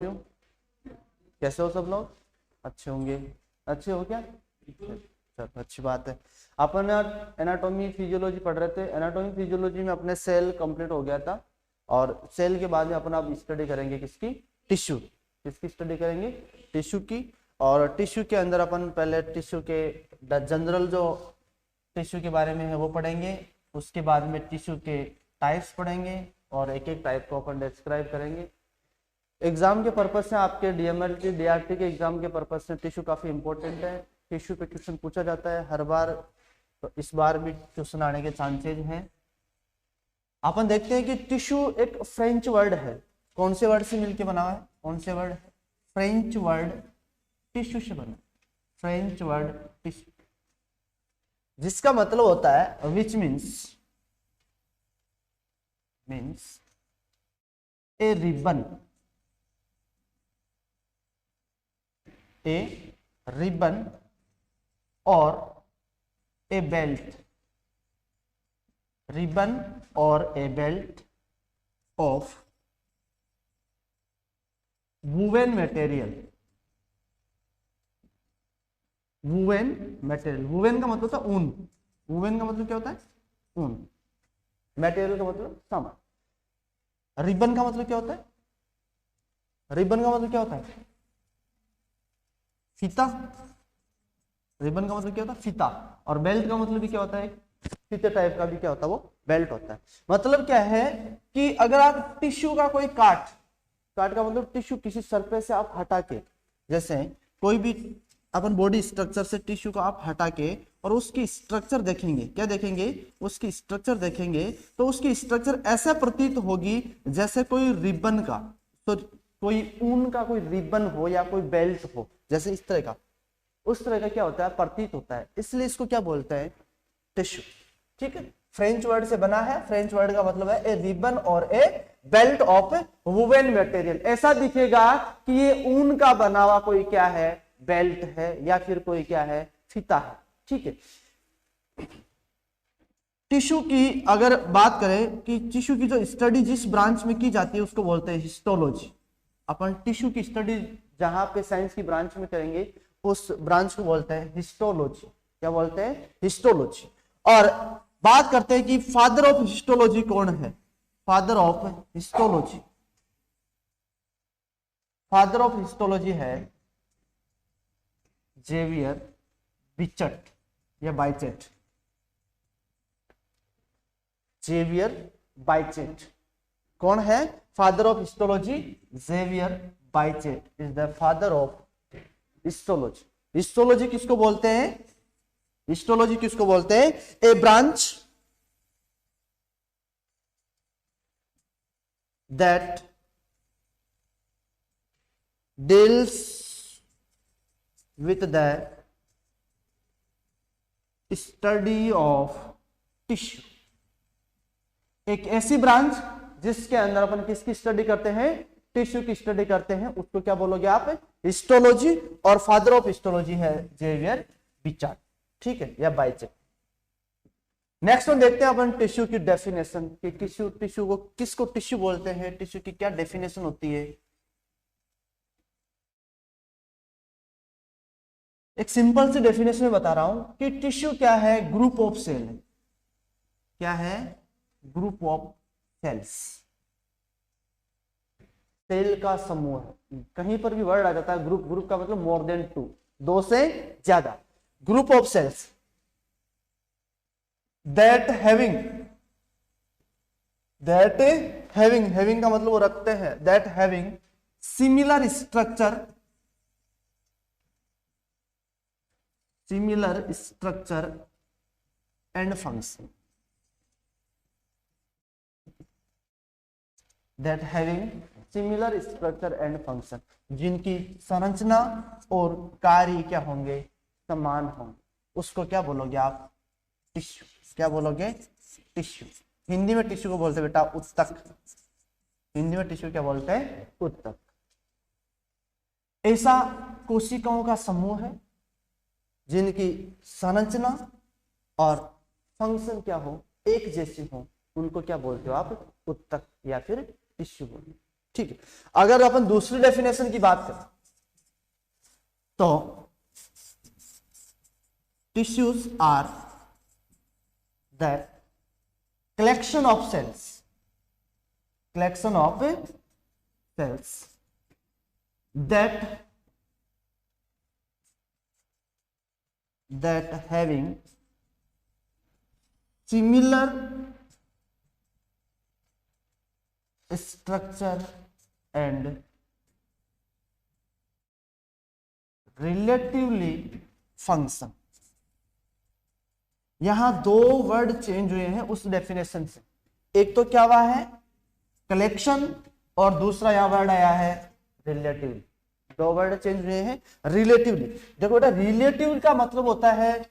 हो? कैसे हो सब लोग? अच्छे होंगे। अच्छे हो क्या? चलो अच्छी बात है। अपन एनाटॉमी फिजियोलॉजी पढ़ रहे थे। एनाटॉमी फिजियोलॉजी में अपने सेल कंप्लीट हो गया था और सेल के बाद में अपन अब स्टडी करेंगे किसकी? टिश्यू। किसकी स्टडी करेंगे? टिश्यू की। और टिश्यू के अंदर अपन पहले टिश्यू के जनरल जो टिश्यू के बारे में है वो पढ़ेंगे। उसके बाद में टिश्यू के टाइप्स पढ़ेंगे और एक एक टाइप को अपन डिस्क्राइब करेंगे। एग्जाम के पर्पज से आपके डीएमएलटी डीआरटी के एग्जाम के पर्पज से टिश्यू काफी इंपॉर्टेंट है। टिश्यू पे क्वेश्चन पूछा जाता है हर बार, तो इस बार भी क्वेश्चन आने के चांसेज हैं। अपन देखते हैं कि टिश्यू एक फ्रेंच वर्ड है। कौन से वर्ड से मिलके बना हुआ है? कौन से वर्ड? फ्रेंच वर्ड टिश्यू से बना। फ्रेंच वर्ड टिश्यू, जिसका मतलब होता है which means A ribbon, a ribbon or a belt, ribbon or a belt of woven material। woven material, woven का मतलब था ऊन। woven का मतलब क्या होता है? ऊन। material का मतलब सामान। रिबन का मतलब क्या होता है? रिबन का मतलब क्या होता है? फीता। रिबन का मतलब क्या होता है? फीता। और बेल्ट का मतलब भी क्या होता है? फीते टाइप का भी क्या होता है? वो बेल्ट होता है। मतलब क्या है कि अगर आप टिश्यू का कोई काट का मतलब टिश्यू किसी सरफेस से आप हटा के, जैसे कोई भी अपन बॉडी स्ट्रक्चर से टिश्यू को आप हटा के और उसकी स्ट्रक्चर देखेंगे, क्या देखेंगे? उसकी स्ट्रक्चर देखेंगे तो उसकी स्ट्रक्चर ऐसा प्रतीत होगी जैसे कोई रिबन का, तो कोई ऊन का कोई रिबन हो या कोई बेल्ट हो, जैसे इस तरह का, उस तरह का क्या होता है? प्रतीत होता है। इसलिए इसको क्या बोलते हैं? टिश्यू। ठीक है, फ्रेंच वर्ड से बना है। फ्रेंच वर्ड का मतलब है ए रिबन और ए बेल्ट ऑफ वुवेन मटेरियल। ऐसा दिखेगा कि ये ऊन का बना हुआ कोई क्या है? बेल्ट है या फिर कोई क्या है? फीता है। ठीक है। टिश्यू की अगर बात करें कि टिश्यू की जो स्टडी जिस ब्रांच में की जाती है उसको बोलते हैं हिस्टोलॉजी। अपन टिश्यू की स्टडी जहां पे साइंस की ब्रांच में करेंगे उस ब्रांच को बोलते हैं हिस्टोलॉजी। क्या बोलते हैं? हिस्टोलॉजी। और बात करते हैं कि फादर ऑफ हिस्टोलॉजी कौन है? Father of histology, father of histology है जेवियर बिचट या बाइचेट। जेवियर बाइचेट कौन है? Father of histology Xavier Bichat is the father of histology. Histology किसको बोलते हैं? हिस्टोलॉजी किसको बोलते हैं? A branch that deals with the study of tissue. एक ऐसी ब्रांच जिसके अंदर अपन किसकी स्टडी करते हैं? टिश्यू की स्टडी करते हैं, उसको क्या बोलोगे आप? हिस्टोलॉजी। और फादर ऑफ हिस्टोलॉजी है जेवियर बिचार्ड। ठीक है, या बाइचेट। नेक्स्ट वन देखते हैं अपन टिश्यू की डेफिनेशन कि टिश्यू को किसको टिश्यू बोलते हैं, टिश्यू की क्या डेफिनेशन होती है। एक सिंपल सी डेफिनेशन में बता रहा हूं कि टिश्यू क्या है? Group of cell. क्या है? ग्रुप ऑफ सेल्स, सेल का समूह है। कहीं पर भी वर्ड आ जाता है ग्रुप, ग्रुप का मतलब मोर देन टू, दो से ज्यादा। Group of cells that having का मतलब वो रखते हैं, that having similar structure and function. That having similar structure and function, जिनकी संरचना और कार्य क्या होंगे? समान होंगे, उसको क्या बोलोगे आप? टिश्यू। क्या बोलोगे? टिश्यू। हिंदी में टिश्यू को बोलते हैं बेटा उत्तक। हिंदी में टिश्यू क्या बोलते हैं? उत्तक। ऐसा कोशिकाओं का समूह है जिनकी संरचना और फंक्शन क्या हो? एक जैसी हो, उनको क्या बोलते हो आप? उत्तक या फिर टिश्यू बोलते। ठीक है। अगर अपन दूसरी डेफिनेशन की बात करें तो tissues are that collection of cells that having similar structure and relatively function। यहां दो वर्ड चेंज हुए हैं उस डेफिनेशन से। एक तो क्या हुआ है कलेक्शन, और दूसरा यहां वर्ड आया है रिलेटिवली। दो वर्ड चेंज हुए हैं। रिलेटिवली, देखो बेटा रिलेटिव का मतलब होता है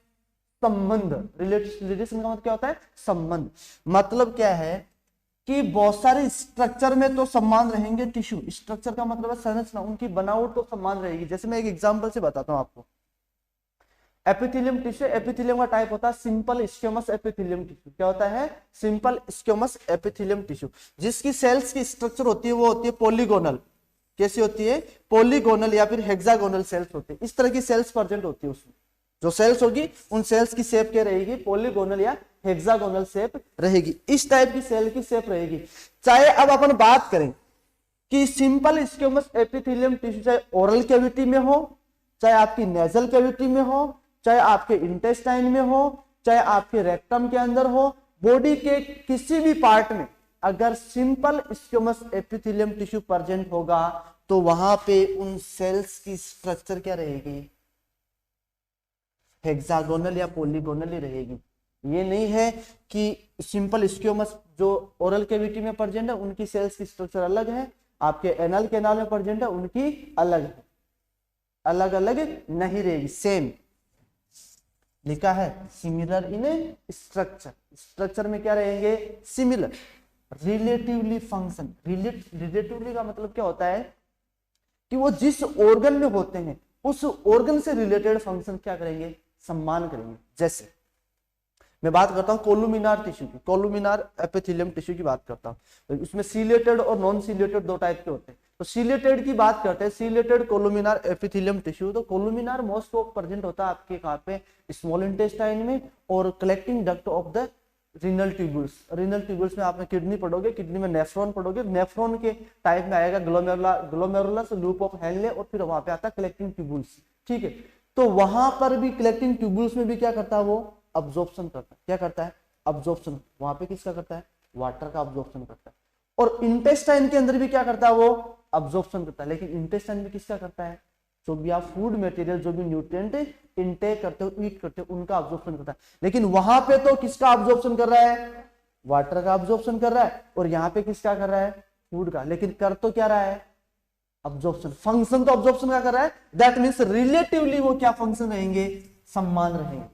संबंध। रिलेशन का मतलब क्या होता है संबंध। मतलब क्या है कि बहुत सारे स्ट्रक्चर में तो समान रहेंगे। टिश्यू स्ट्रक्चर का मतलब है संरचना, उनकी बनावट तो समान रहेगी। जैसे मैं एक एग्जांपल से बताता हूं आपको। एपिथेलियम टिश्यू, एपिथेलियम का टाइप होता है सिंपल स्क्वेमस एपिथेलियम टिश्यू। क्या होता है सिंपल स्क्वेमस एपिथेलियम टिश्यू, जिसकी सेल्स की स्ट्रक्चर होती है वो होती है पॉलीगोनल। कैसी होती है पॉलीगोनल या फिर हेक्सागोनल सेल्स होती है। इस तरह की सेल्स प्रेजेंट होती है उसमें। जो सेल्स होगी उन सेल्स की शेप क्या रहेगी पॉलीगोनल या हेक्सागोनल शेप रहेगी। इस टाइप की सेल की शेप रहेगी। चाहे अब अपन बात करें कि सिंपल स्क्वेमस एपिथेलियम टिश्यू चाहे ओरल कैविटी में हो, चाहे आपकी नेजल कैविटी में हो, चाहे आपके इंटेस्टाइन में हो, चाहे आपके रेक्टम के अंदर हो, बॉडी के किसी भी पार्ट में अगर simple squamous epithelium tissue present होगा तो वहां पे उन सेल्स की स्ट्रक्चर क्या रहेगी हेक्सागोनल या पॉलीगोनल ही रहेगी। ये नहीं है कि सिंपल स्क्वेमस जो ओरल कैविटी में प्रेजेंट है उनकी सेल्स की स्ट्रक्चर अलग है, आपके एनल कैनाल में प्रेजेंट है उनकी अलग है। अलग अलग नहीं रहेगी, सेम लिखा है सिमिलर इन स्ट्रक्चर। स्ट्रक्चर में क्या रहेंगे सिमिलर। रिलेटिवली फंक्शन, रिलेटिवली का मतलब क्या होता है कि वो जिस ऑर्गन में होते हैं उस ऑर्गन से रिलेटेड फंक्शन क्या करेंगे सम्मान करेंगे। जैसे मैं बात करता हूं कोलुमिनार टिश्यू की, कोलुमिनार एपिथेलियम टिश्यू की बात करता हूं। उसमें सीलेटेड और नॉन सीलेटेड दो टाइप के होते हैं। तो सीलेटेड की बात करते हैं, सीलेटेड कोलुमिनार एपिथेलियम टिश्यू। तो कोलुमिनार मोस्ट ऑफ प्रेजेंट होता है आपके कहां पे स्मॉल इंटेस्टाइन में और collecting duct of the renal tubules. Renal tubules में आपने किडनी पढ़ोगे, किडनी में नेफ्रॉन पढ़ोगे, नेफ्रॉन के टाइप में आएगा ग्लोमेरुलस लूप ऑफ हेनले, और फिर वहां पे आता है कलेक्टिंग ट्यूबुल्स। ठीक है, तो वहां पर भी कलेक्टिंग ट्यूबुल्स में भी क्या करता है वो अब्जॉर्प्शन करता है। क्या करता है अब्जॉर्प्शन। वहां पे किसका करता है वाटर का अब्जॉर्प्शन करता है। और इंटेस्टाइन के अंदर भी क्या करता है वो अब्जॉर्प्शन करता है। लेकिन इंटेस्टाइन में किसका करता है जो भी आप फूड मटेरियल जो भी न्यूट्रिएंट इनटेक करते हो ईट करते हो उनका अब्जॉर्प्शन करता है। लेकिन वहां पे तो किसका अब्जॉर्प्शन कर रहा है वाटर का अब्जॉर्प्शन कर रहा है, और यहाँ पे किसका कर रहा है फूड का। लेकिन कर तो क्या रहा है अब्जॉर्प्शन। फंक्शन तो अब्जॉर्प्शन का कर रहा है। दैट मींस रिलेटिवली वो क्या फंक्शन रहेंगे सम्मान रहेंगे।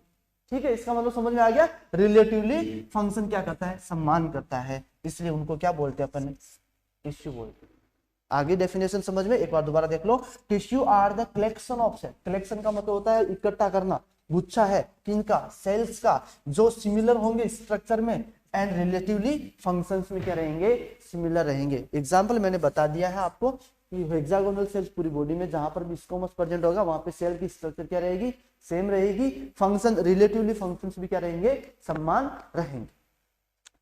ठीक है, इसका मतलब समझ में आ गया। रिलेटिवली फंक्शन क्या करता है सम्मान करता है, इसलिए उनको क्या बोलते हैं अपन टिश्यू बोलते हैं। आगे डेफिनेशन समझ में एक बार दोबारा देख लो। Tissue are the collection of cell. Collection का मतलब होता है इकट्ठा करना, गुच्छा है किनका सेल्स का जो सिमिलर होंगे स्ट्रक्चर में एंड रिलेटिवली फंक्शंस में क्या रहेंगे सिमिलर रहेंगे। एग्जांपल मैंने बता दिया है आपको कि हेक्सागोनल सेल्स पूरी बॉडी में जहां पर भी स्क्वेमस प्रेजेंट होगा वहां पे सेल की स्ट्रक्चर क्या रहेगी सेम रहेगी। फंक्शन रिलेटिवली फंक्शंस भी क्या रहेंगे समान रहेंगे।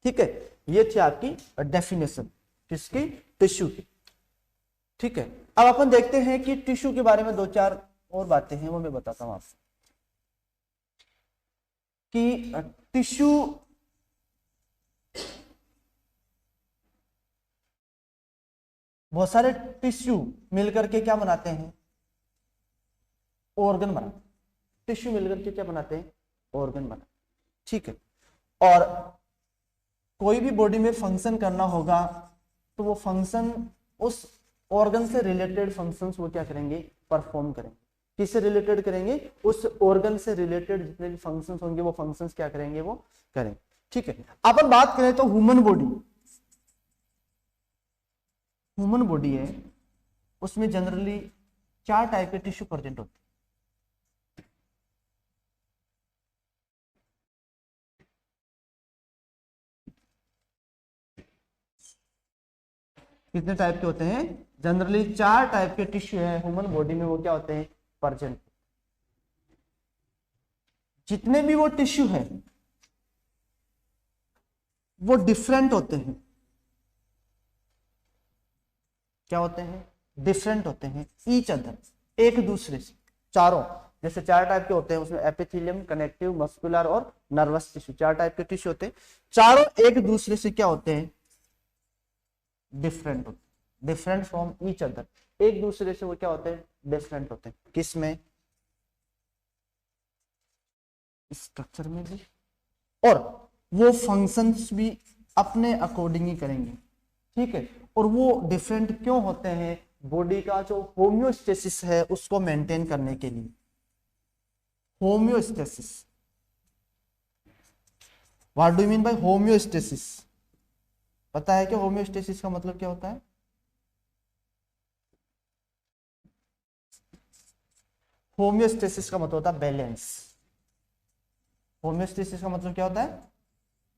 ठीक है, ये थी आपकी डेफिनेशन किसकी टिश्यू की। ठीक है, अब अपन देखते हैं कि टिश्यू के बारे में दो चार और बातें हैं वो मैं बताता हूं आपसे कि टिश्यू बहुत सारे टिश्यू मिलकर के क्या बनाते हैं ऑर्गन बनाते हैं। टिश्यू मिलकर के क्या बनाते हैं ऑर्गन बनाते हैं। ठीक है, और कोई भी बॉडी में फंक्शन करना होगा तो वो फंक्शन उस ऑर्गन से रिलेटेड फंक्शंस वो क्या करेंगे परफॉर्म करेंगे। किससे रिलेटेड करेंगे उस ऑर्गन से रिलेटेड जितने भी फंक्शंस होंगे वो फंक्शंस क्या करेंगे वो करेंगे। ठीक है, अपन बात करें तो ह्यूमन बॉडी है उसमें जनरली 4 टाइप के टिश्यू प्रेजेंट होते हैं। कितने टाइप के होते हैं? जनरली 4 टाइप के टिश्यू है ह्यूमन बॉडी में, वो क्या होते हैं? प्रेजेंट। जितने भी वो टिश्यू है वो डिफरेंट होते हैं। क्या होते हैं? डिफरेंट होते हैं ईच अदर, एक दूसरे से। चारों, जैसे 4 टाइप के होते हैं उसमें एपिथेलियम, कनेक्टिव, मस्कुलर और नर्वस टिश्यू, 4 टाइप के टिश्यू होते हैं। चारों एक दूसरे से क्या होते हैं? डिफरेंट होते हैं, डिफरेंट फ्रॉम ईच अदर। एक दूसरे से वो क्या होते हैं? डिफरेंट होते हैं। किसमें? स्ट्रक्चर में भी, और वो फंक्शंस भी अपने अकॉर्डिंग ही करेंगे, ठीक है। और वो डिफरेंट क्यों होते हैं? बॉडी का जो होम्योस्टेसिस है उसको मेंटेन करने के लिए। Homeostasis, what do you mean by homeostasis? पता है क्या होम्योस्टेसिस का मतलब क्या होता है? होम्योस्टेसिस का मतलब होता है बैलेंस। होम्योस्टेसिस का मतलब क्या होता है?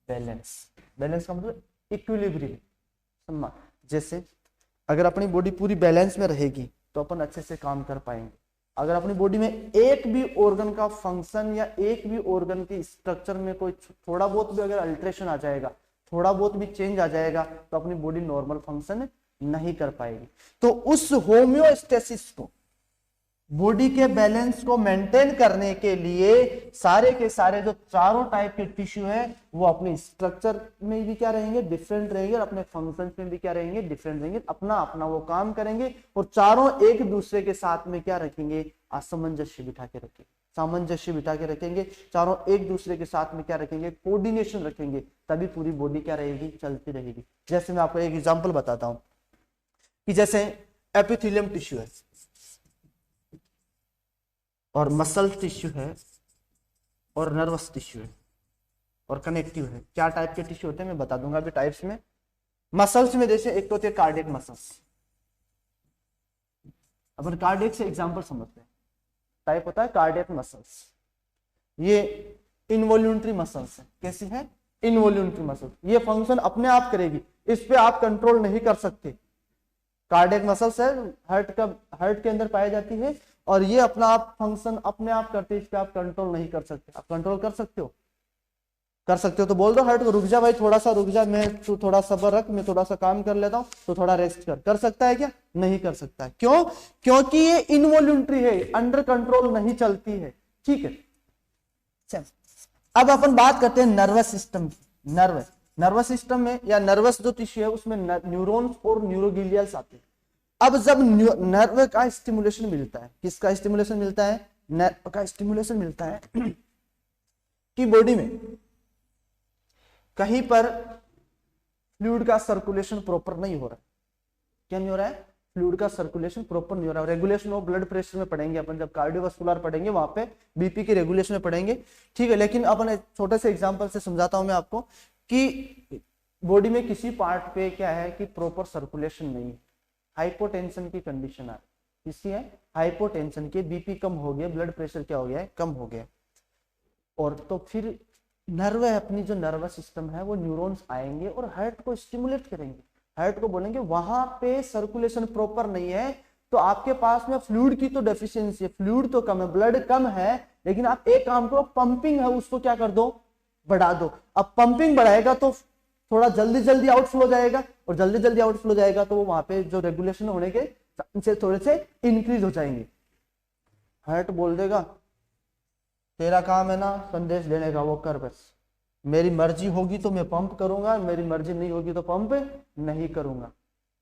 बैलेंस। बैलेंस का मतलब इक्विलिब्रियम। जैसे अगर अपनी बॉडी पूरी बैलेंस में रहेगी तो अपन अच्छे से काम कर पाएंगे। अगर अपनी बॉडी में एक भी ऑर्गन का फंक्शन या एक भी ऑर्गन की स्ट्रक्चर में कोई थोड़ा बहुत भी अगर अल्टरेशन आ जाएगा, थोड़ा बहुत भी चेंज आ जाएगा, तो अपनी बॉडी नॉर्मल फंक्शन नहीं कर पाएगी। तो उस होम्योस्टेसिस को, बॉडी के बैलेंस को मेंटेन करने के लिए सारे के सारे जो चारों टाइप के टिश्यू है वो अपने स्ट्रक्चर में भी क्या रहेंगे? डिफरेंट रहेंगे, और अपने फंक्शन में भी क्या रहेंगे? डिफरेंट रहेंगे। अपना अपना वो काम करेंगे और चारों एक दूसरे के साथ में क्या रखेंगे? सामंजस्य बिठा के रखेंगे, सामंजस्य बिठा के रखेंगे। चारों एक दूसरे के साथ में क्या रखेंगे? कोऑर्डिनेशन रखेंगे, तभी पूरी बॉडी क्या रहेगी? चलती रहेगी। जैसे मैं आपको एक एग्जांपल बताता हूं कि जैसे एपिथेलियम टिश्यू है और मसल टिश्यू है और नर्वस टिश्यू है और कनेक्टिव है। 4 टाइप के टिश्यू होते हैं, मैं बता दूंगा अभी टाइप्स में। मसल्स में जैसे एक तो होती है कार्डियक मसल्स, अपन कार्डियक से एग्जांपल समझते हैं। टाइप होता है कार्डियक मसल्स, ये इनवॉल्यूंटरी मसल्स है। कैसी है? Involuntary muscles. ये फंक्शन अपने आप करेगी, इस पे आप कंट्रोल नहीं कर सकते। कार्डियक मसल्स है, हार्ट के अंदर पाई जाती है, और ये अपना आप फंक्शन अपने आप करते हैं, इस पे आप कंट्रोल नहीं कर सकते। आप कंट्रोल कर सकते हो? कर सकते हो तो बोल दो हार्ट को, रुक जा भाई, थोड़ा सा रुक जा, मैं तू थोड़ा सब्र रख, मैं थोड़ा सा काम कर लेता हूँ, तो थोड़ा रेस्ट कर। कर सकता है क्या? नहीं कर सकता है। क्यों? क्योंकि ये इनवॉल्यूंटरी है, अंडर कंट्रोल नहीं चलती है, ठीक है। चल अब अपन बात करते हैं नर्वस सिस्टम की। नर्वस सिस्टम में या नर्वस जो टिश्यू है उसमें न्यूरॉन्स और न्यूरोगिलियल्स आते हैं। अब जब नर्व का स्टिमुलेशन मिलता है, किसका स्टिमुलेशन मिलता है? नर्व का स्टिमुलेशन मिलता है कि बॉडी में कहीं पर फ्लूइड का सर्कुलेशन प्रॉपर नहीं हो रहा है। क्या नहीं हो रहा है? फ्लूइड का सर्कुलेशन प्रॉपर नहीं हो रहा है। रेगुलेशन ऑफ ब्लड प्रेशर में पढ़ेंगे अपन, जब कार्डियोवास्कुलर पढ़ेंगे वहां पे बीपी की रेगुलेशन में पढ़ेंगे, ठीक है। लेकिन अपन एक छोटे से एग्जांपल से समझाता हूं मैं आपको कि बॉडी में किसी पार्ट पे क्या है कि प्रॉपर सर्कुलेशन नहीं है, हाइपोटेंशन की कंडीशन आ रही। किसकी है? हाइपोटेंशन के, बीपी कम हो गया, ब्लड प्रेशर क्या हो गया है? कम हो गया। और तो फिर नर्व है, अपनी जो नर्वस सिस्टम है, वो न्यूरॉन्स आएंगे और हार्ट को स्टिमुलेट करेंगे। हार्ट को बोलेंगे वहां पे सर्कुलेशन प्रॉपर नहीं है, तो आपके पास में फ्लूइड की तो डेफिशिएंसी है, फ्लूइड तो कम है, ब्लड कम है, लेकिन आप एक काम करो, पंपिंग है उसको क्या कर दो? बढ़ा दो। अब पंपिंग बढ़ाएगा तो थोड़ा जल्दी जल्दी आउटफ्लो जाएगा, और जल्दी जल्दी आउटफ्लो जाएगा तो वो वहां पे जो रेगुलेशन होने के चांसेस थोड़े से इंक्रीज हो जाएंगे। हार्ट बोल देगा तेरा काम है ना संदेश देने का, वो कर, बस मेरी मर्जी होगी तो मैं पंप करूंगा, मेरी मर्जी नहीं होगी तो पंप नहीं करूंगा।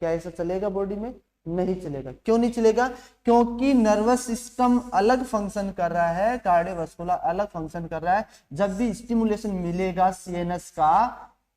क्या ऐसा चलेगा बॉडी में? नहीं चलेगा। क्यों नहीं चलेगा? क्योंकि नर्वस सिस्टम अलग फंक्शन कर रहा है, कार्डियोवास्कुलर अलग फंक्शन कर रहा है। जब भी स्टिमुलेशन मिलेगा सीएनएस का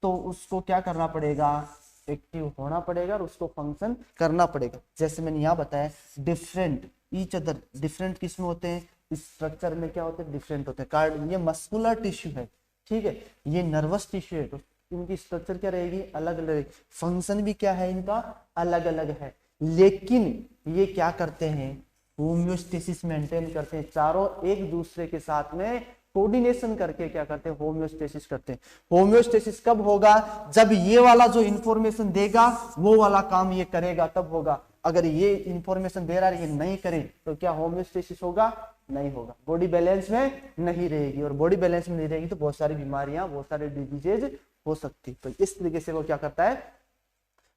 तो उसको क्या करना पड़ेगा? एक्टिव होना पड़ेगा और उसको फंक्शन करना पड़ेगा। जैसे मैंने यहाँ बताया डिफरेंट ईच अदर, डिफरेंट किसमें होते हैं? स्ट्रक्चर में क्या होते हैं? डिफरेंट होते हैं। कार्ड ये मस्कुलर टिश्यू है, ठीक है, ये नर्वस टिश्यू है, तो इनकी स्ट्रक्चर क्या रहेगी? अलग अलग। फंक्शन भी क्या है इनका? अलग अलग है, लेकिन ये क्या करते हैं? होम्योस्टेसिस मेंटेन करते हैं। चारों एक दूसरे के साथ में कोऑर्डिनेशन करके क्या करते हैं, होम्योस्टेसिस करते हैं। होम्योस्टेसिस कब होगा, जब ये वाला जो इंफॉर्मेशन देगा वो वाला काम ये करेगा तब होगा। अगर ये इंफॉर्मेशन दे रहा है ये नहीं करे तो क्या होम्योस्टेसिस होगा, नहीं होगा, बॉडी बैलेंस में नहीं रहेगी। और बॉडी बैलेंस में नहीं रहेगी तो बहुत सारी बीमारियां, बहुत सारे डिजीजेज हो सकती। तो इस तरीके से वो क्या करता है,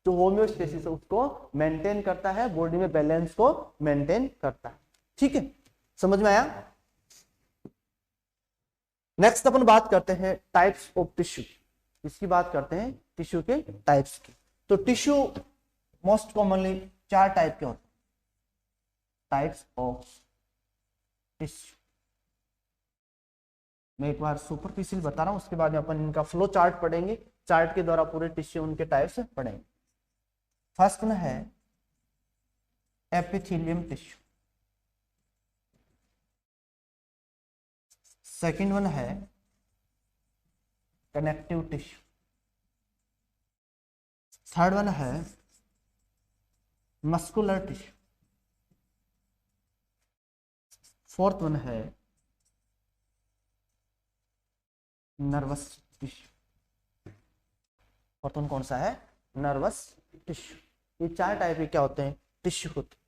जो होम्योस्टेसिस उसको मेंटेन करता है, बॉडी में बैलेंस को मेंटेन करता है। ठीक है, समझ में आया। नेक्स्ट अपन बात करते हैं टाइप्स ऑफ टिश्यू। इसकी बात करते हैं टिश्यू के टाइप्स की। तो टिश्यू मोस्ट कॉमनली 4 टाइप के होते हैं, टाइप्स ऑफ टिश्यू। मैं एक बार सुपरफिशियल बता रहा हूं, उसके बाद में अपन इनका फ्लो चार्ट पढ़ेंगे, चार्ट के द्वारा पूरे टिश्यू उनके टाइप्स पढ़ेंगे। फर्स्ट में है एपिथेलियम टिश्यू, सेकंड वन है कनेक्टिव टिश्यू, थर्ड वन है मस्कुलर टिश्यू, फोर्थ वन है नर्वस टिश्यू। फोर्थ वन कौन सा है, नर्वस टिश्यू। ये 4 टाइप के क्या होते हैं, टिश्यू होते हैं।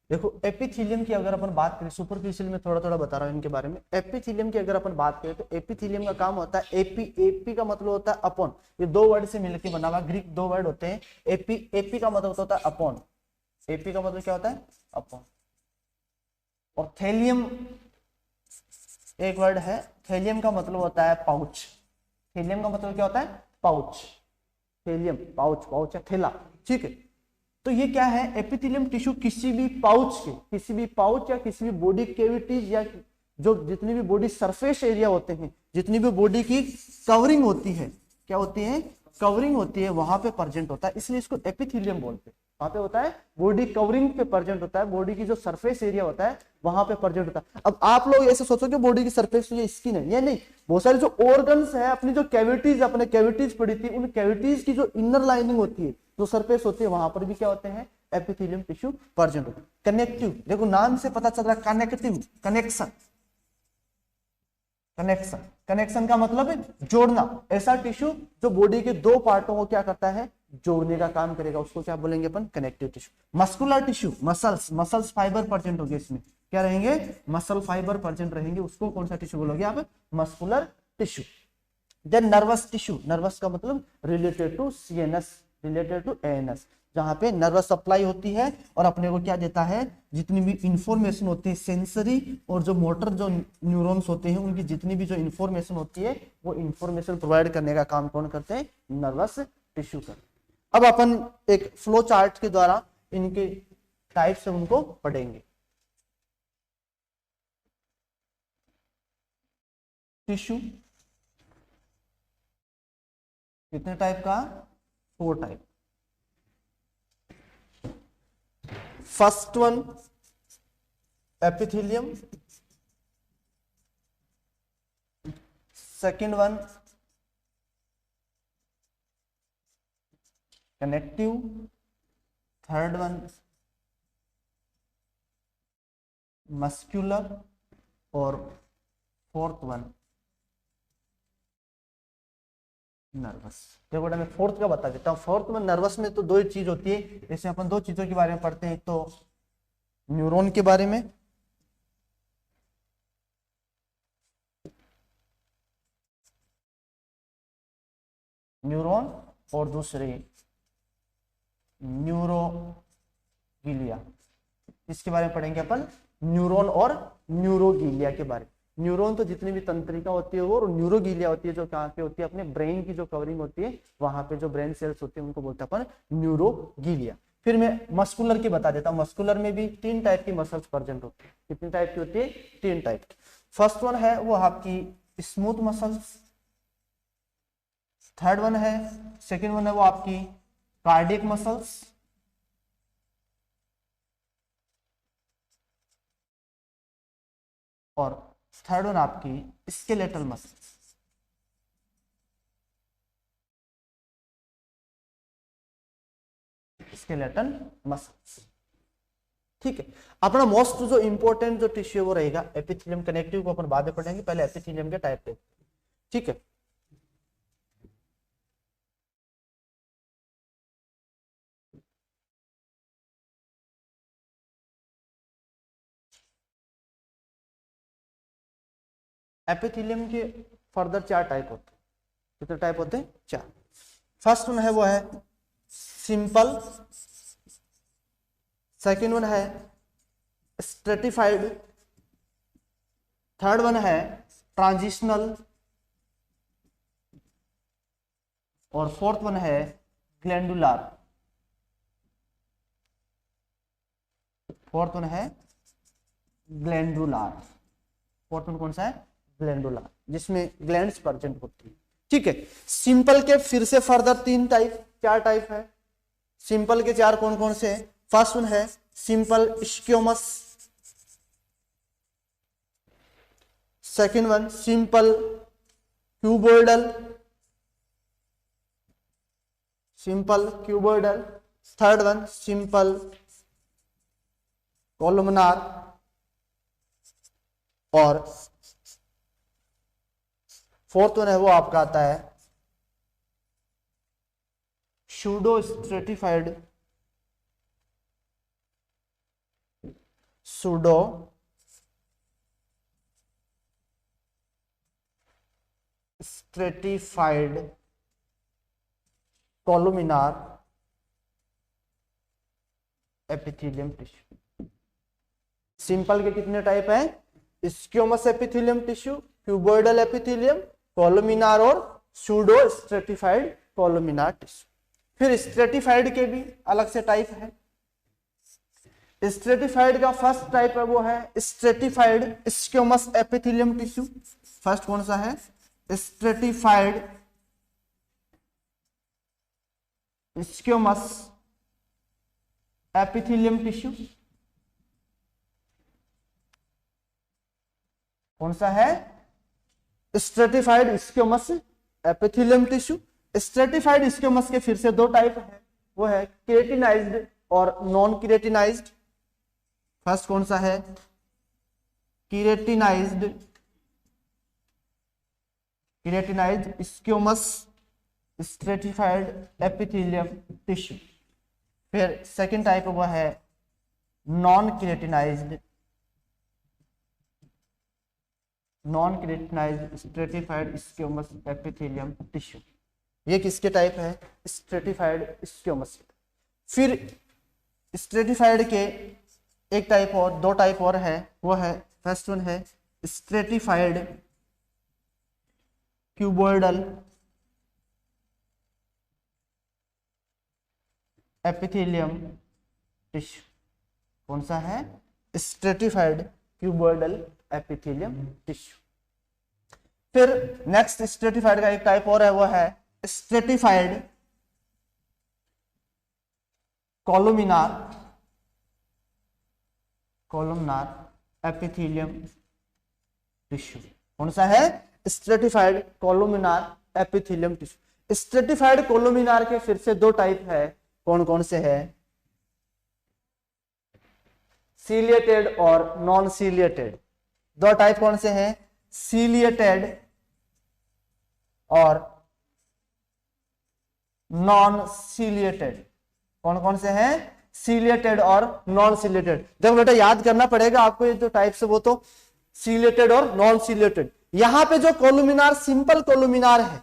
देखो एपिथेलियम की अगर अपन बात करें, सुपरफिशियल में थोड़ा थोड़ा बता रहा हूं इनके बारे में। एपिथेलियम की अगर अपन बात करें तो एपिथेलियम का काम होता है, एपी का मतलब होता है अपॉन, ये 2 वर्ड से मिलकर बना हुआ, ग्रीक 2 वर्ड होते हैं। एपी का मतलब होता है अपॉन, एपी का मतलब क्या होता है, अपॉन। और थेलियम एक वर्ड है, थेलियम का मतलब होता है पाउच। थेलियम का मतलब क्या होता है, पाउच। थेलियम पाउच, पाउच या थैला, ठीक है। तो ये क्या है, एपिथेलियम टिश्यू किसी भी पाउच या किसी भी बॉडी कैविटीज या जो जितनी भी बॉडी सरफेस एरिया होते हैं, जितनी भी बॉडी की कवरिंग होती है, क्या होती है, कवरिंग होती है, वहां पे प्रेजेंट होता है, इसलिए इसको एपिथेलियम बोलते हैं। वहां पे होता है बॉडी कवरिंग पे प्रेजेंट होता है, बॉडी की जो सरफेस एरिया होता है वहां पे प्रेजेंट होता है। अब आप लोग ऐसे सोचो कि बॉडी की सरफेस ये स्किन है, ये नहीं, बहुत सारी जो ऑर्गन्स है, अपनी जो कैविटीज, अपने कैविटीज पड़ी थी, उन कैविटीज की जो इनर लाइनिंग होती है, जो सरफेस होती है, वहां पर भी क्या होते हैं, एपिथेलियम टिश्यू प्रेजेंट होते हैं। कनेक्टिव, देखो नाम से पता चल रहा है, कनेक्टिव, कनेक्शन, कनेक्शन, कनेक्शन का मतलब है जोड़ना। ऐसा टिश्यू जो बॉडी के 2 पार्टों को क्या करता है, जोड़ने का काम करेगा, उसको क्या बोलेंगे अपन, connective tissue. Muscular tissue, muscles fibre present होंगे इसमें, क्या रहेंगे, मसल फाइबर प्रेजेंट रहेंगे, उसको कौन सा टिश्यू बोलोगे आप, muscular tissue. Then nervous tissue, nervous का मतलब related to CNS, related to ANS, जहां पे नर्वस सप्लाई होती है और अपने को क्या देता है, जितनी भी इंफॉर्मेशन होती है सेंसरी और जो मोटर जो न्यूरॉन्स होते हैं, उनकी जितनी भी जो इंफॉर्मेशन होती है वो इंफॉर्मेशन प्रोवाइड करने का काम कौन करते हैं, नर्वस टिश्यू करते हैं। अब अपन एक फ्लो चार्ट के द्वारा इनके टाइप से उनको पढ़ेंगे। टिश्यू कितने टाइप का, 4 type. First one epithelium, second one connective, third one muscular और फोर्थ वन नर्वस। देखो बेटा मैं फोर्थ का बता देता हूँ। फोर्थ में नर्वस में तो 2 ही चीज होती है, जैसे अपन 2 चीजों के बारे में पढ़ते हैं, एक तो न्यूरॉन के बारे में, न्यूरॉन, और दूसरे न्यूरोगिलिया। इसके बारे में पढ़ेंगे अपन, न्यूरॉन और न्यूरोगिलिया के बारे में। न्यूरॉन तो जितनी भी तंत्रिका होती है वो, और न्यूरोगिलिया होती है जो कहाँ पे होती है, अपने ब्रेन की जो कवरिंग होती है, वहां पे जो ब्रेन सेल्स होते हैं उनको बोलते हैं अपन न्यूरोगिलिया। फिर मैं मस्कुलर की बता देता हूँ। मस्कुलर में भी 3 टाइप की मसल्स प्रेजेंट होती है। कितनी टाइप की होती है, 3 टाइप की। फर्स्ट वन है वो आपकी स्मूथ मसल्स, थर्ड वन है, सेकेंड वन है वो आपकी कार्डियक मसल्स, और थर्ड वन आपकी स्केलेटल मसल्स। स्केलेटल मसल्स, ठीक है। अपना मोस्ट जो इंपॉर्टेंट जो टिश्यू वो रहेगा एपिथेलियम, कनेक्टिव को अपन बाद में पढ़ेंगे, पहले एपिथेलियम के टाइप पे, ठीक है। एपिथेलियम के फर्दर 4 टाइप होते हैं। कितने टाइप होते हैं? 4। फर्स्ट वन है वो है सिंपल, सेकेंड वन है स्ट्रेटिफाइड, थर्ड वन है ट्रांजिशनल, और फोर्थ वन है ग्लैंडुलर। फोर्थ वन है ग्लैंडुलर। फोर्थ वन कौन सा है? ग्लैंडुलर, जिसमें ग्लैंड्स प्रेजेंट होती है, ठीक है। सिंपल के फिर से फर्दर 4 टाइप है। सिंपल के 4 कौन कौन से? फर्स्ट वन है simple squamous, second one simple cuboidal, third one simple columnar, और फोर्थ वन है वो आपका आता है pseudo stratified, columnar epithelium tissue. Simple के कितने टाइप हैं? Squamous epithelium tissue, cuboidal epithelium, columnar और सूडो स्ट्रेटिफाइड कॉलुमिनार टिश्यू। फिर स्ट्रेटिफाइड के भी अलग से टाइप है। स्ट्रेटिफाइड का फर्स्ट टाइप है वो है stratified squamous epithelium tissue. First कौन सा है? Stratified squamous epithelium tissue. कौन सा है? Stratified squamous epithelium tissue. Stratified स्क्यूमस के फिर से 2 टाइप है, वो है केराटिनाइज्ड और नॉन केराटिनाइज्ड। फर्स्ट कौन सा है? Keratinized squamous stratified epithelium tissue. फिर सेकंड टाइप वो है non keratinized stratified squamous epithelium tissue. ये किसके टाइप है? Stratified squamous. फिर स्ट्रेटिफाइड के एक टाइप और 2 टाइप और है, वो है फर्स्ट वन है स्ट्रेटिफाइड क्यूबोइडल एपिथेलियम टिश्यू। कौन सा है? Stratified cuboidal epithelium tissue. फिर नेक्स्ट स्ट्रेटिफाइड का एक टाइप और है, वो है स्ट्रेटिफाइड कॉलुमिनार एपिथेलियम टिश्यू। कौन सा है? Stratified columnar epithelium tissue. Stratified columnar के फिर से 2 टाइप है, कौन कौन से है? सीलिएटेड और नॉन सीलिएटेड। 2 टाइप कौन से हैं? सीलिएटेड और नॉन सीलिएटेड। कौन कौन से हैं? सीलिएटेड और नॉन सीलिएटेड। देखो बेटा याद करना पड़ेगा आपको, ये जो टाइप्स है वो तो सीलिएटेड और नॉन सीलिएटेड। यहां पे जो कॉलुमिनार सिंपल कॉलुमिनार है,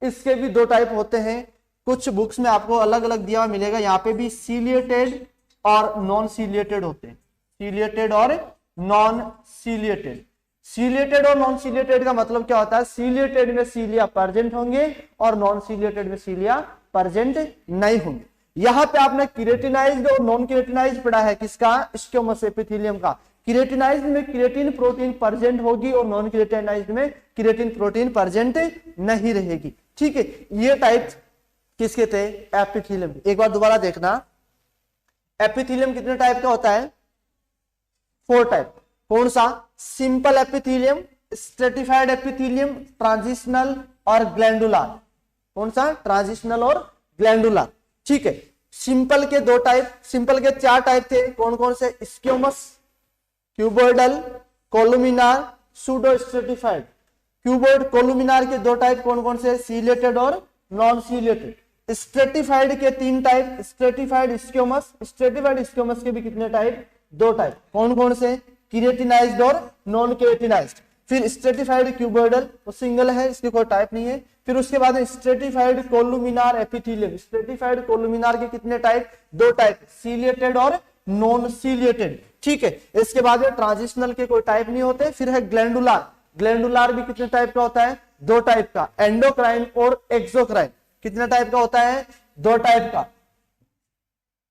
इसके भी 2 टाइप होते हैं। कुछ बुक्स में आपको अलग अलग दिया हुआ मिलेगा, यहाँ पे भी सीलिएटेड और नॉन सीलिएटेड होते हैं। सीलिएटेड और नॉन सीलिएटेड। सीलिएटेड और नॉन सीलिएटेड का मतलब क्या होता है? सीलिएटेड में सीलिया प्रेजेंट होंगे और नॉन सीलिएटेड में सीलिया प्रेजेंट नहीं होंगे। यहाँ पे आपने केराटिनाइज्ड और नॉन केराटिनाइज्ड पढ़ा है, किसका? स्क्यूमस एपिथेलियम का। केराटिनाइज्ड में केराटिन प्रोटीन प्रेजेंट होगी और नॉन केराटिनाइज्ड में केराटिन प्रोटीन प्रेजेंट नहीं रहेगी, ठीक है। ये टाइप किसके थे? एपिथेलियम। एक बार दोबारा देखना, एपिथेलियम कितने टाइप का होता है? 4 टाइप। कौन सा? Simple epithelium, stratified epithelium, transitional और ग्लैंडुलर। कौन सा? ट्रांजिशनल और ग्लैंडुलर, ठीक है। सिंपल के दो टाइप, सिंपल के 4 टाइप थे, कौन कौन से? Squamous, cuboidal, columnar, pseudo stratified. Cuboid columnar के 2 टाइप कौन कौन से? सीलेटेड और नॉन सीलेटेड। स्ट्रेटिफाइड के 3 टाइप, स्ट्रेटिफाइड स्क्यूमस। स्ट्रेटिफाइड स्क्यूमस के भी कितने टाइप? 2 टाइप, कौन कौन से? केराटिनाइज्ड और नॉन केराटिनाइज्ड। फिर स्ट्रेटिफाइड क्यूबॉइडल, वो सिंगल है, इसकी कोई टाइप नहीं है। फिर उसके बाद स्ट्रेटिफाइड कोलुमिनार एपिथेलियम। स्ट्रेटिफाइड कोलुमिनार के कितने टाइप? 2 टाइप, सीलेटेड और नॉन सीलेटेड। ठीक है, इसके बाद ट्रांजिशनल के कोई टाइप नहीं होते। फिर है ग्लैंडुलर। ग्लैंडुलर भी कितने टाइप का होता है? 2 टाइप का, एंडोक्राइन और एक्सोक्राइन। कितने टाइप का होता है? 2 टाइप का।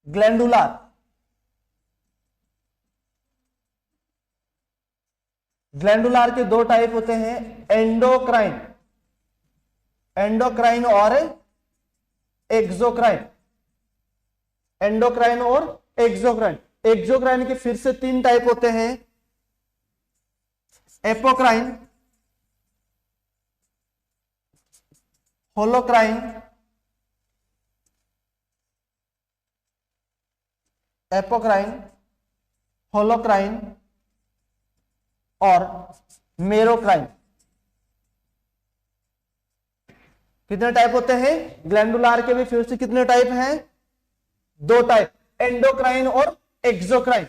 ग्लैंडुलर, ग्लैंडुलर के 2 टाइप होते हैं, एंडोक्राइन, एंडोक्राइन और एक्सोक्राइन। एंडोक्राइन और एक्सोक्राइन। एक्सोक्राइन के फिर से 3 टाइप होते हैं, एपोक्राइन, होलोक्राइन, एपोक्राइन, होलोक्राइन और मेरोक्राइन। कितने टाइप होते हैं? ग्लैंडुलर के भी फिर से कितने टाइप हैं? 2 टाइप, एंडोक्राइन और एक्सोक्राइन।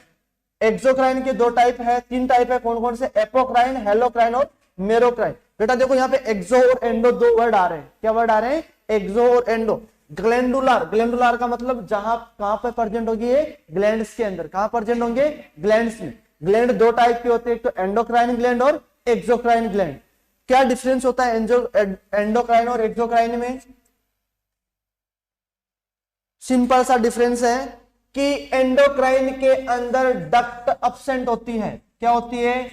एक्सोक्राइन के 2 टाइप है, 3 टाइप है, कौन कौन से? एपोक्राइन, हेलोक्राइन और मेरोक्राइन। बेटा देखो यहाँ पे एक्सो और एंडो 2 वर्ड आ रहे हैं। क्या वर्ड आ रहे हैं? एक्सो और एंडो। ग्लैंडुलर, ग्लैंडुलर का मतलब जहां कहां पर प्रेजेंट होगी? ग्लैंड्स के अंदर। कहां प्रेजेंट होंगे? ग्लैंड्स में। ग्लैंड 2 टाइप के होते हैं, एक तो एंडोक्राइन ग्लैंड और एक्सोक्राइन ग्लैंड। क्या डिफरेंस होता है एंडोक्राइन और एक्सोक्राइन में? सिंपल सा डिफरेंस है कि एंडोक्राइन के अंदर डक्ट अब्सेंट होती है। क्या होती है?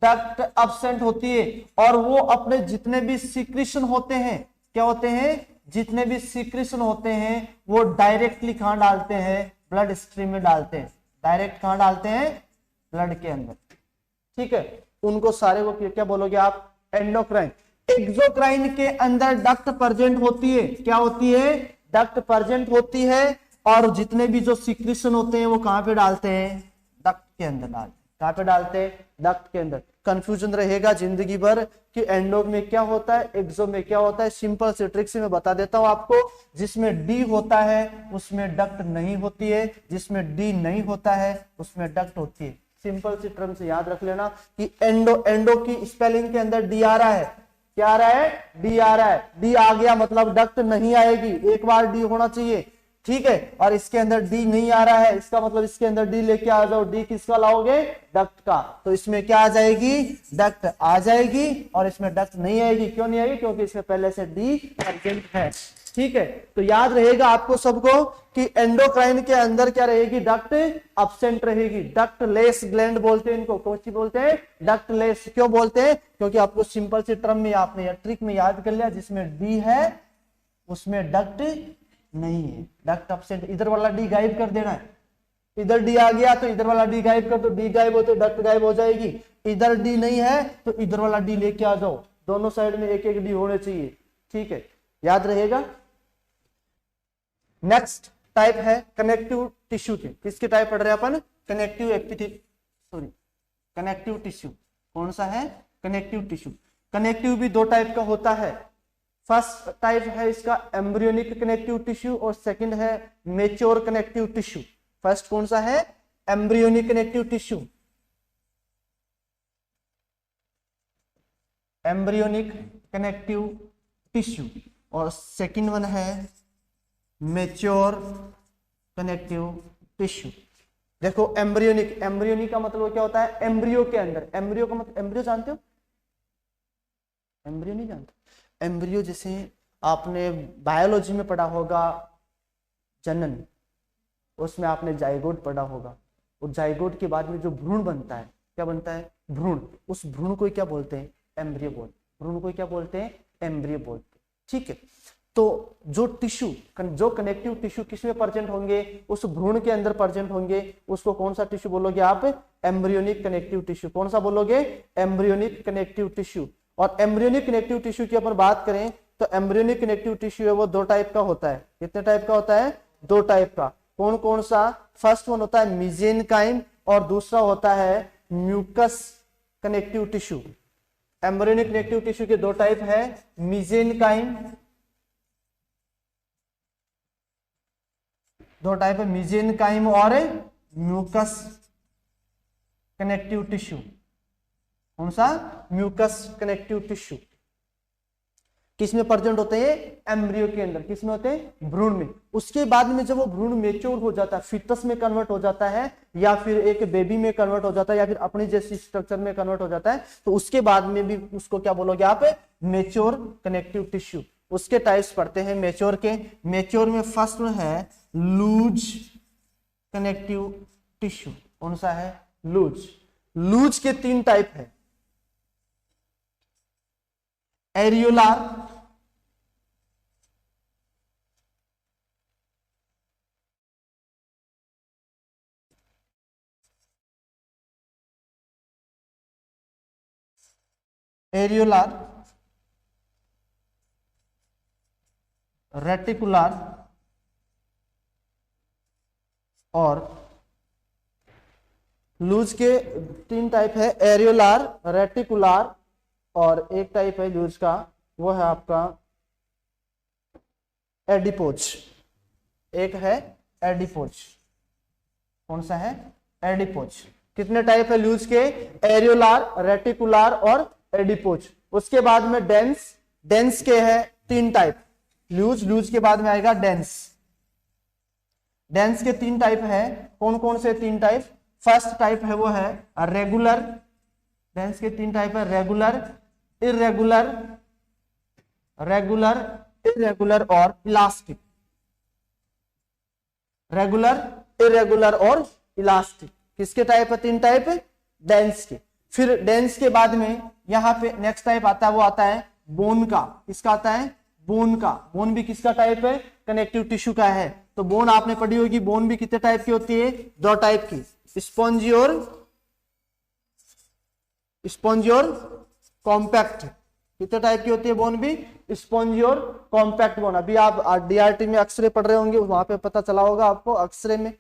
डक्ट अब्सेंट होती है, और वो अपने जितने भी सीक्रेशन होते हैं, क्या होते हैं? जितने भी सीक्रेशन होते हैं वो डायरेक्टली कहां डालते हैं? ब्लड स्ट्रीम में डालते हैं। डायरेक्ट कहां डालते हैं? ब्लड के अंदर। ठीक है, उनको सारे वो क्या बोलोगे आप? एंडोक्राइन। एक्सोक्राइन के अंदर डक्ट प्रेजेंट होती है। क्या होती है? डक्ट प्रेजेंट होती है, और जितने भी जो सीक्रेशन होते हैं वो कहां पे डालते हैं? डक्ट के अंदर डालते हैं। कहां पे डालते हैं? डक्ट के अंदर। कंफ्यूजन रहेगा जिंदगी भर कि एंडो में क्या होता है, एक्सो में क्या होता है। सिंपल से ट्रिक से मैं बता देता हूं आपको। जिसमें डी होता है उसमें डक्ट नहीं होती है, जिसमें डी नहीं होता है उसमें डक्ट होती है। सिंपल सी टर्म से याद रख लेना कि एंडो, एंडो की स्पेलिंग के अंदर डी आ रहा है। क्या आ रहा है? डी आ रहा है। डी आ गया मतलब डक्ट नहीं आएगी, एक बार डी होना चाहिए। ठीक है, और इसके अंदर डी नहीं आ रहा है, इसका मतलब इसके अंदर डी लेके आ जाओ। डी किसका लाओगे? डक्ट का। तो इसमें क्या आ जाएगी? डक्ट आ जाएगी, और इसमें डक्ट नहीं आएगी। क्यों नहीं आएगी? क्योंकि इसमें पहले से डी प्रेजेंट है। ठीक है, तो याद रहेगा आपको सबको कि एंडोक्राइन के अंदर क्या रहेगी? डक्ट अब्सेंट रहेगी। डक्ट लेस ग्लैंड बोलते हैं इनको। कौन सी बोलते हैं? Duct less. क्यों बोलते हैं? क्योंकि आपको सिंपल सी टर्म में आपने या ट्रिक में याद कर लिया, जिसमें डी है उसमें डक्ट नहीं है। डक्ट अब्सेंट, इधर वाला डी गायब कर देना है। इधर डी आ गया तो इधर वाला डी गायब कर दो। डी गायब हो तो डक्ट गायब हो जाएगी। इधर डी नहीं है तो इधर वाला डी लेके आ जाओ। दोनों साइड में एक एक डी होने चाहिए। ठीक है, याद रहेगा। नेक्स्ट टाइप है कनेक्टिव टिश्यू के। किसके टाइप पढ़ रहे हैं अपन? Connective connective tissue. कौन सा है? Connective tissue. कनेक्टिव भी 2 टाइप का होता है। फर्स्ट टाइप है इसका एम्ब्रियोनिक कनेक्टिव टिश्यू, और सेकंड है मेच्योर कनेक्टिव टिश्यू। फर्स्ट कौन सा है? Embryonic connective tissue, embryonic connective tissue, और सेकंड वन है मेच्योर कनेक्टिव टिश्यू। देखो एम्ब्रियोनिक, एम्ब्रियोनिक का मतलब क्या होता है? एम्ब्रियो के अंदर। एम्ब्रियो का मतलब, एम्ब्रियो जानते हो? एम्ब्रियो नहीं जानते? एम्ब्रियो जैसे आपने बायोलॉजी में पढ़ा होगा जनन, उसमें आपने जाइगोट पढ़ा होगा। और जाइगोट के बाद में जो भ्रूण बनता है, क्या बनता है? भ्रूण। उस भ्रूण को क्या बोलते हैं? एम्ब्रियो बोलते हैं। भ्रूण को क्या बोलते हैं? एम्ब्रियो बोलते हैं। ठीक है, तो जो टिश्यू, जो कनेक्टिव टिश्यू किसमें प्रेजेंट होंगे? उस भ्रूण के अंदर प्रेजेंट होंगे। उसको कौन सा टिश्यू बोलोगे आप? Embryonic connective tissue. कौन सा बोलोगे? Embryonic connective tissue. और एम्ब्रियोनिक कनेक्टिव टिश्यू की अपन बात करें तो एम्ब्रियोनिक कनेक्टिव टिश्यू है वो 2 टाइप का होता है। कितने टाइप का होता है? दो टाइप का। कौन कौन सा? फर्स्ट वन होता है मेसेनकाइम और दूसरा होता है mucous connective tissue. Embryonic connective tissue के दो टाइप है, मेसेनकाइम, दो टाइप है, मेसेनकाइम और म्यूकस कनेक्टिव टिश्यू। कौन सा? Mucous connective tissue. किसमें प्रेजेंट होते हैं? एम्ब्रियो के अंदर। किसमें होते हैं? भ्रूण में। उसके बाद में जब वो भ्रूण मेच्योर हो जाता है, फीटस में कन्वर्ट हो जाता है या फिर एक बेबी में कन्वर्ट हो जाता है या फिर अपनी जैसी स्ट्रक्चर में कन्वर्ट हो जाता है, तो उसके बाद में भी उसको क्या बोलोगे आप? Mature connective tissue. उसके टाइप्स पढ़ते हैं मेच्योर के। मेच्योर में फर्स्ट है लूज कनेक्टिव टिश्यू। कौन सा है? लूज। लूज के तीन टाइप है, एरियोलार, एरियोलार, रेटिकुलर और लूज के तीन टाइप है, एरियोलार, रेटिकुलर और एक टाइप है लूज का, वो है आपका एडिपोज। एक है एडिपोज। कौन सा है? एडिपोज। कितने टाइप है लूज के? एरियोलार, रेटिकुलर और एडिपोज। उसके बाद में डेंस। डेंस के है तीन टाइप। लूज, लूज के बाद में आएगा डेंस। डेंस के तीन टाइप है। कौन कौन से तीन टाइप? फर्स्ट टाइप है वो है रेगुलर। डेंस के तीन टाइप है, रेगुलर, इरेगुलर, रेगुलर, इरेगुलर और इलास्टिक। रेगुलर, इरेगुलर और इलास्टिक। किसके टाइप है? तीन टाइप है डेंस के। फिर डेंस के बाद में यहां पे नेक्स्ट टाइप आता है, वो आता है बोन का। किसका आता है? बोन का। बोन भी किसका टाइप है? कनेक्टिव टिश्यू का है। तो बोन आपने पढ़ी होगी। बोन भी कितने टाइप की होती है? दो टाइप की, स्पॉन्जी और कॉम्पैक्ट। कितने टाइप की होती है बोन भी? स्पॉन्जी और कॉम्पैक्ट बोन। अभी आप डीआरटी में एक्सरे पढ़ रहे होंगे, वहां पे पता चला होगा आपको, एक्सरे में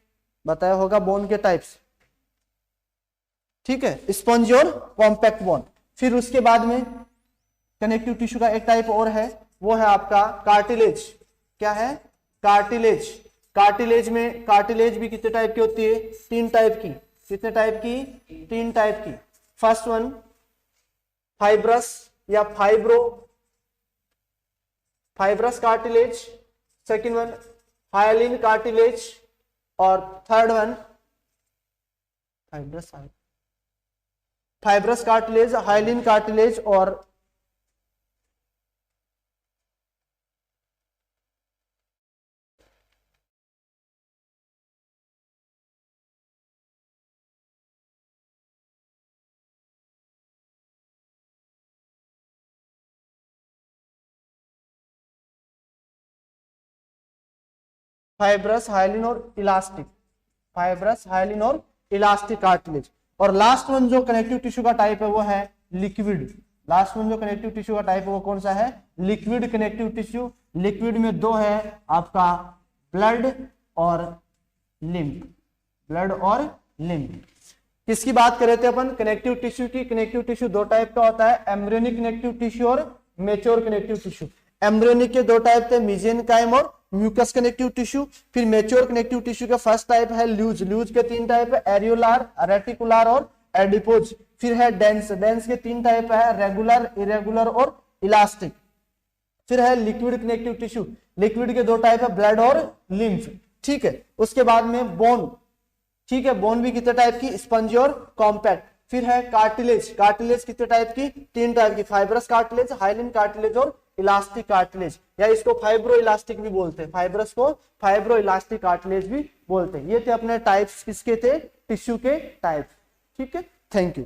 बताया होगा बोन के टाइप्स। ठीक है, स्पॉन्जी और कॉम्पैक्ट बोन। फिर उसके बाद में कनेक्टिव टिश्यू का एक टाइप और है, वो है आपका कार्टिलेज। क्या है? कार्टिलेज। कार्टिलेज में, कार्टिलेज भी कितने टाइप की होती है? तीन टाइप की। कितने टाइप की? तीन टाइप की। फर्स्ट वन फाइब्रस या fibrous cartilage, second one hyaline cartilage और third one fibrous cartilage, hyaline cartilage और फाइब्रस, हाइलिन और इलास्टिक। फाइब्रस, हाइलिन और इलास्टिक कार्टिलेज। और लास्ट वन जो कनेक्टिव टिश्यू का टाइप है वो है लिक्विड। लास्ट वन जो कनेक्टिव टिश्यू का टाइप है वो कौन सा है? Liquid connective tissue. लिक्विड में दो है आपका, ब्लड और लिम्फ। ब्लड और लिम्फ। किसकी बात कर रहे थे अपन? कनेक्टिव टिश्यू की। कनेक्टिव टिश्यू दो टाइप का होता है, एम्ब्रियोनिक कनेक्टिव टिश्यू और मैच्योर कनेक्टिव टिश्यू। एम्ब्रियोनिक के दो टाइप थे, मेसेनकाइम और म्यूकस कनेक्टिव टिश्यू। फिर मैच्योर कनेक्टिव टिश्यू का फर्स्ट टाइप है लूज। लूज के तीन टाइप है, एरियोलार, रेटिकुलर और एडिपोज। फिर है डेंस। डेंस के तीन टाइप है, रेगुलर, इरेगुलर और इलास्टिक। फिर है लिक्विड कनेक्टिव टिश्यू। लिक्विड के दो टाइप है, ब्लड और लिम्फ। ठीक है, उसके बाद में बोन। ठीक है, बोन भी कितने टाइप की? स्पंजी और कॉम्पैक्ट। फिर है कार्टिलेज। कार्टिलेज कितने टाइप की? तीन टाइप की, फाइब्रस कार्टिलेज, हाइलिन कार्टिलेज और इलास्टिक कार्टिलेज, या इसको फाइब्रो इलास्टिक भी बोलते हैं। फाइब्रस को फाइब्रो इलास्टिक कार्टिलेज भी बोलते हैं। ये थे अपने टाइप्स, किसके थे? टिश्यू के टाइप। ठीक है, थैंक यू।